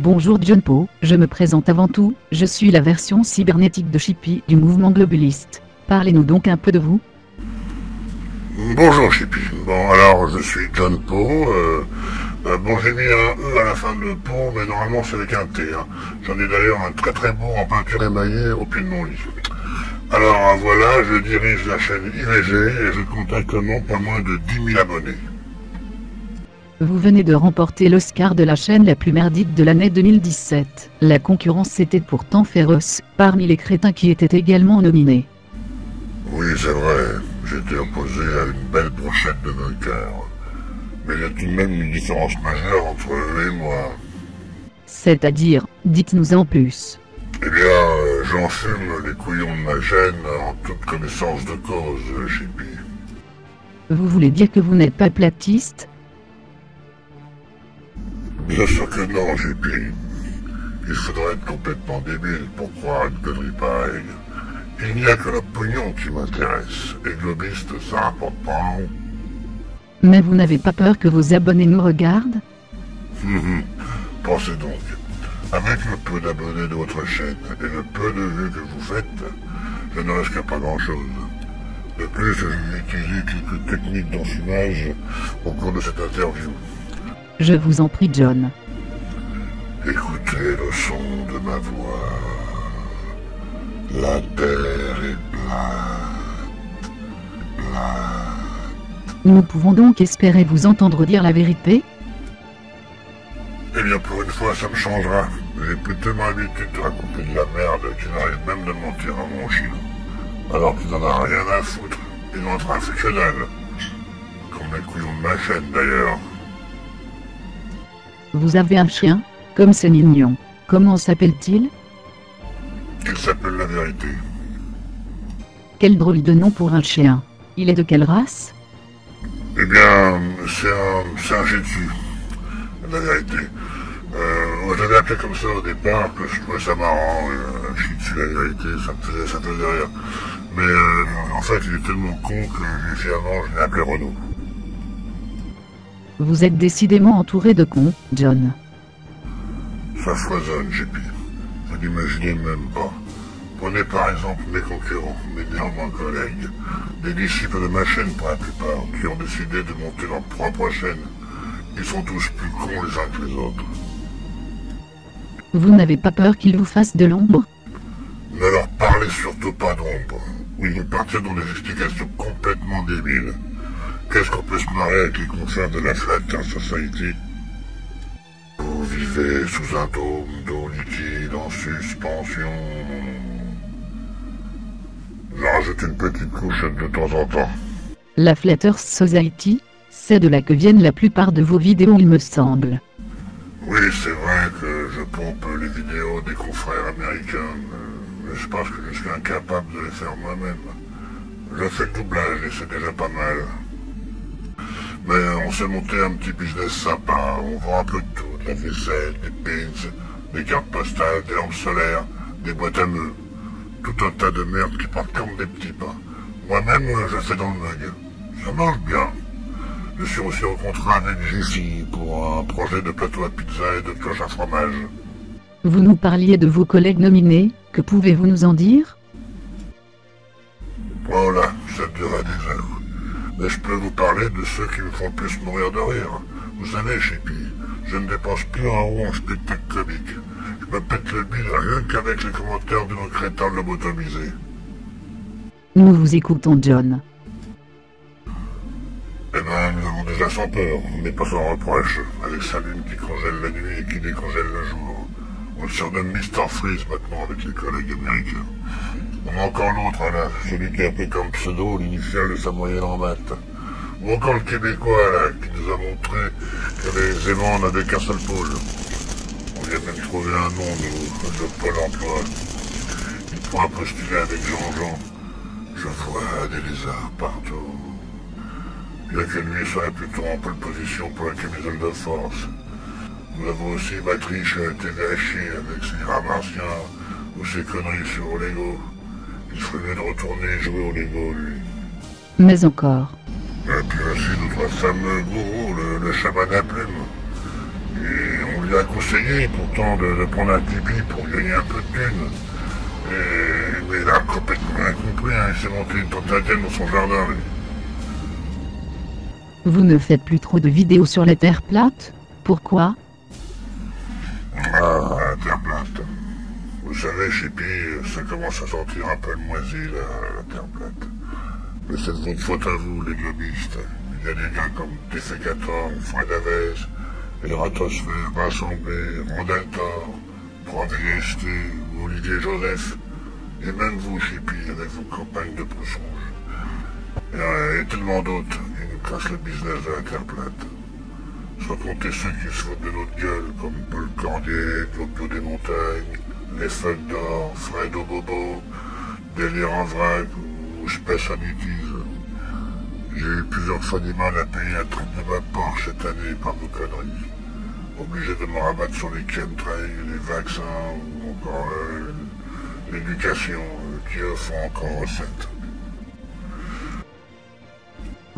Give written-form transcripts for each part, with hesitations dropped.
Bonjour John Poe, je me présente avant tout, je suis la version cybernétique de Chippy du mouvement globaliste. Parlez-nous donc un peu de vous. Bonjour Chippy. Bon alors je suis John Poe. Bon j'ai mis un E à la fin de Poe, mais normalement c'est avec un T. Hein. J'en ai d'ailleurs un très beau en peinture émaillée au pied de mon lit. Alors voilà, je dirige la chaîne IVG et je compte actuellement pas moins de 10 000 abonnés. Vous venez de remporter l'Oscar de la chaîne la plus merdique de l'année 2017. La concurrence était pourtant féroce, parmi les crétins qui étaient également nominés. Oui c'est vrai, j'étais opposé à une belle brochette de vainqueurs. Mais il y a tout de même une différence majeure entre eux et moi. C'est-à-dire, dites-nous en plus. Eh bien, j'enfume les couillons de ma chaîne en toute connaissance de cause, Chippy. Vous voulez dire que vous n'êtes pas platiste? Bien sûr que non, Chippy. Il faudrait être complètement débile pour croire une connerie pareille. Il n'y a que le pognon qui m'intéresse, et globiste, ça rapporte pas un rond. Mais vous n'avez pas peur que vos abonnés nous regardent? Pensez donc. Avec le peu d'abonnés de votre chaîne et le peu de vues que vous faites, je ne risque pas grand-chose. De plus, je vais utiliser quelques techniques d'enfumage au cours de cette interview. Je vous en prie John. Écoutez le son de ma voix. La terre est plate. Nous pouvons donc espérer vous entendre dire la vérité? Eh bien, pour une fois, ça me changera. J'ai plus tellement l'habitude de raconter de la merde qu'il n'arrive même de mentir à mon chien. Alors qu'il n'en a rien à foutre. Il n'en trafique que dalle. Comme les couillons de ma chaîne, d'ailleurs. Vous avez un chien? Comme c'est mignon. Comment s'appelle-t-il? Il s'appelle la vérité. Quel drôle de nom pour un chien. Il est de quelle race? Eh bien, c'est un Shih Tzu. La vérité. Je l'avais appelé comme ça au départ, que je trouvais ça marrant. Shih Tzu, la vérité, ça me faisait rire. Mais en fait, il est tellement con que finalement, je l'ai appelé Renaud. Vous êtes décidément entouré de cons, John. Ça foisonne, Chippy. Vous n'imaginez même pas. Prenez par exemple mes concurrents, mes néanmoins collègues, des disciples de ma chaîne pour la plupart, qui ont décidé de monter leur propre chaîne. Ils sont tous plus cons les uns que les autres. Vous n'avez pas peur qu'ils vous fassent de l'ombre? Ne leur parlez surtout pas d'ombre, ou ils vont partir dans des explications complètement débiles. Qu'est-ce qu'on peut se marrer avec les confrères de la Flat Earth Society? Vous vivez sous un dôme d'eau liquide en suspension. J'en rajoute une petite couche de temps en temps. La Flat Earth Society, c'est de là que viennent la plupart de vos vidéos il me semble. Oui, c'est vrai que je pompe les vidéos des confrères américains, mais je pense que je suis incapable de les faire moi-même. Je fais le doublage et c'est déjà pas mal. Mais on s'est monté un petit business sympa, on vend un peu de tout, de la vaisselle, des pins, des cartes postales, des lampes solaires, des boîtes à meux. Tout un tas de merde qui partent comme des petits pains. Moi-même, je fais dans le mug. Ça marche bien. Je suis aussi au contrat avec Jiffy pour un projet de plateau à pizza et de cloche à fromage. Vous nous parliez de vos collègues nominés, que pouvez-vous nous en dire? Voilà, ça durait des heures. Mais je peux vous parler de ceux qui me font plus mourir de rire. Vous savez, Chippy, je ne dépense plus un rond en spectacle comique. Je me pète le bide rien qu'avec les commentaires de nos crétins lobotomisés. Nous vous écoutons John. Eh ben, nous avons déjà sans peur, mais pas sans reproche, avec sa lune qui congèle la nuit et qui décongèle le jour. On le surnomme Mr. Freeze maintenant avec les collègues américains. On a encore l'autre là, celui qui a pris comme pseudo l'initiale de sa moyenne en maths. Ou encore le Québécois là, qui nous a montré que les aimants n'avaient qu'un seul pôle. On vient même trouver un nom, de Pôle emploi. Il pourra postuler avec Jean-Jean. Je vois des lézards partout. Bien que lui serait plutôt en pole position pour la camisole de force. Nous avons aussi Matriche TVHI avec ses rats martiens ou ses conneries sur Lego. Il ferait mieux de retourner jouer au Lego, lui. Mais encore. Et puis aussi notre fameux gourou, le chaman à plumes. Et on lui a conseillé pourtant de prendre un Tipeee pour gagner un peu de thunes. Mais il a complètement rien compris, hein. Il s'est monté une tente dans son jardin, lui. Vous ne faites plus trop de vidéos sur la Terre plate? Pourquoi? Ah, la Terre plate. Vous savez, Chippy, ça commence à sentir un peu le moisi, la Terre plate. Mais c'est de votre faute à vous, les globistes. Il y a des gars comme TC14, Fred Aves, et Ratosphère, Rassemblé, Rondeltor, ProVST, Olivier Joseph, et même vous, Chippy, avec vos campagnes de poissons. Et tellement d'autres qui nous cassent le business de la Terre plate. Sans compter ceux qui se foutent de notre gueule, comme Paul Cordier, Claude des Montagnes, les Feuilles d'Or, Fred Obobo, Délire en vrac ou Spèce à bêtise. J'ai eu plusieurs fois du mal à payer la traite de ma Porsche cette année par vos conneries. Obligé de me rabattre sur les chemtrails, les vaccins ou encore l'éducation qui font encore recette.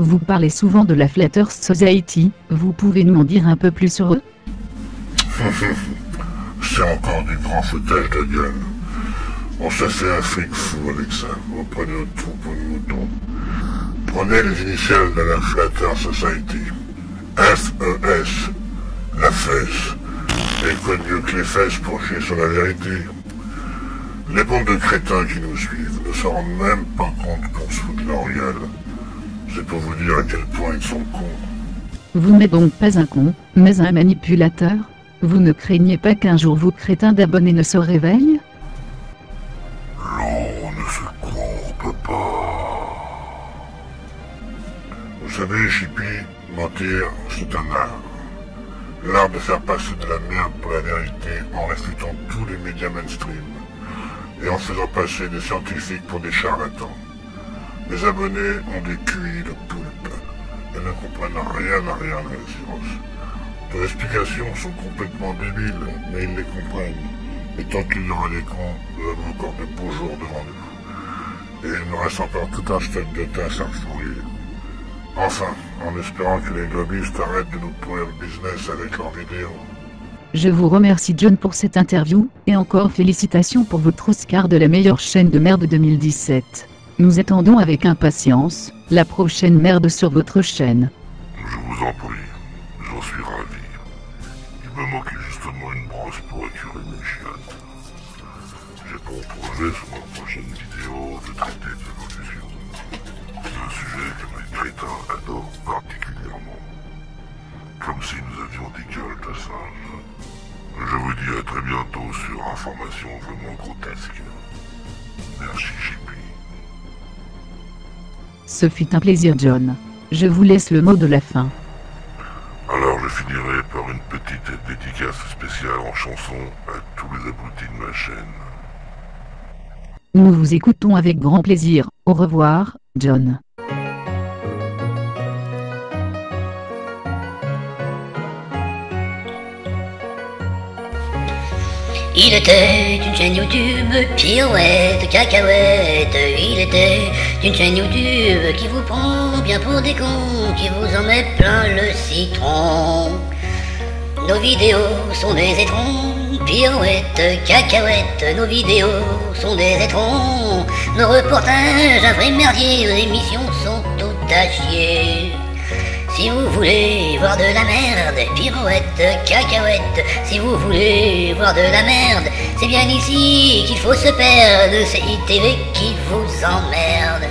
Vous parlez souvent de la Flatters Society, vous pouvez nous en dire un peu plus sur eux? C'est encore du grand foutage de gueule. On se fait un fric fou avec ça. Vous prenez notre troupeau de moutons. Prenez les initiales de la Flatter Society. F-E-S. La fesse. Et quoi de mieux que les fesses pour chier sur la vérité? Les bandes de crétins qui nous suivent ne se rendent même pas compte qu'on se fout de leur gueule. C'est pour vous dire à quel point ils sont cons. Vous n'êtes donc pas un con, mais un manipulateur? Vous ne craignez pas qu'un jour vos crétins d'abonnés ne se réveillent? L'on ne se courbe pas. Vous savez, Chippy, mentir, c'est un art. L'art de faire passer de la merde pour la vérité en réfutant tous les médias mainstream. Et en faisant passer des scientifiques pour des charlatans. Les abonnés ont des QI de poulpe et ne comprennent rien à rien de la science. Vos explications sont complètement débiles, mais ils les comprennent. Et tant qu'il y aura des cons, nous avons encore de beaux jours devant nous. Et il nous reste encore tout un stock de tasses à refourir. Enfin, en espérant que les globistes arrêtent de nous pourrir le business avec leurs vidéos. Je vous remercie John pour cette interview, et encore félicitations pour votre Oscar de la meilleure chaîne de merde 2017. Nous attendons avec impatience la prochaine merde sur votre chaîne. Je vous en prie, j'en suis ravi. Il me manquait justement une brosse pour écurer mes chiottes. J'ai pour projet sur ma prochaine vidéo de traiter de l'évolution. C'est un sujet que mes crétins adorent particulièrement. Comme si nous avions des gueules de singes. Je vous dis à très bientôt sur Information vraiment grotesque. Merci Chippy. Ce fut un plaisir John. Je vous laisse le mot de la fin. Alors je finirai par une petite dédicace spéciale en chanson à tous les abrutis de ma chaîne. Nous vous écoutons avec grand plaisir. Au revoir, John. Il était une chaîne YouTube, pirouette, cacahuète. Il était une chaîne YouTube qui vous prend bien pour des cons, qui vous en met plein le citron. Nos vidéos sont des étrons, pirouette, cacahuète. Nos vidéos sont des étrons. Nos reportages, un vrai merdier, nos émissions sont tout à chier. Si vous voulez voir de la merde, pirouette, cacahuète. Si vous voulez voir de la merde, c'est bien ici qu'il faut se perdre. C'est ITV qui vous emmerde.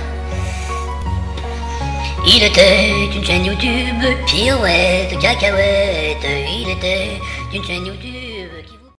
Il était une chaîne YouTube, pirouette, cacahuète. Il était une chaîne YouTube.